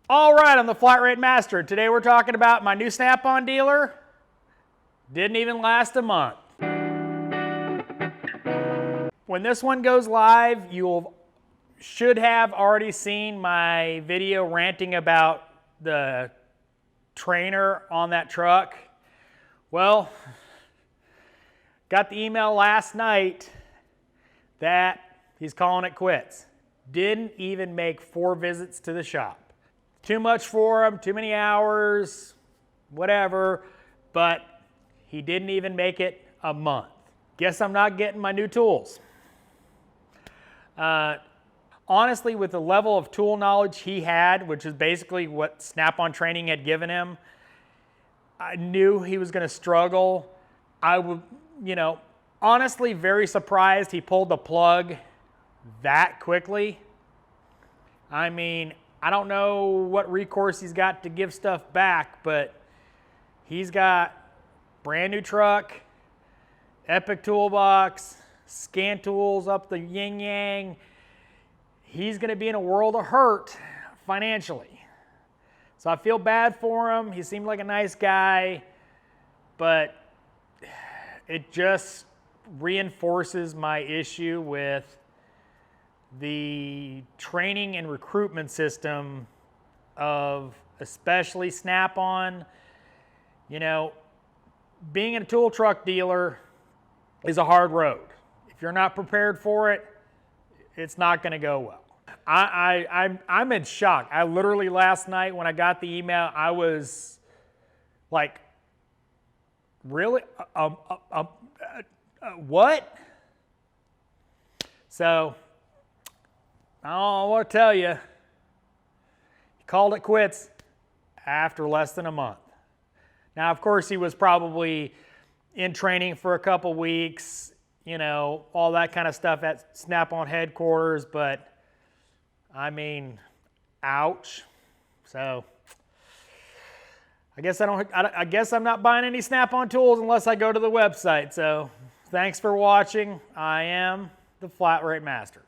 All right, I'm the Flat Rate Master. Today we're talking about my new Snap-on dealer. Didn't even last a month. When this one goes live, you should have already seen my video ranting about the trainer on that truck. Well, got the email last night that he's calling it quits. Didn't even make 4 visits to the shop. Too much for him, too many hours, whatever, but he didn't even make it a month. Guess I'm not getting my new tools. Honestly, with the level of tool knowledge he had, which is basically what Snap-on training had given him, I knew he was going to struggle. I would, honestly very surprised he pulled the plug that quickly. I mean, I don't know what recourse he's got to give stuff back, but he's got brand new truck, epic toolbox, scan tools up the yin yang. He's going to be in a world of hurt financially. So I feel bad for him. He seemed like a nice guy, but it just reinforces my issue with the training and recruitment system of especially Snap-on. Being a tool truck dealer is a hard road. If you're not prepared for it, it's not going to go well. I'm in shock. I literally last night when I got the email, I was like, really? What? So, I want to tell you, he called it quits after less than a month. Now, of course, he was probably in training for a couple weeks, all that kind of stuff at Snap-on headquarters, but I mean, ouch. So, I guess I'm not buying any Snap-on tools unless I go to the website. So, thanks for watching. I am the Flat Rate Master.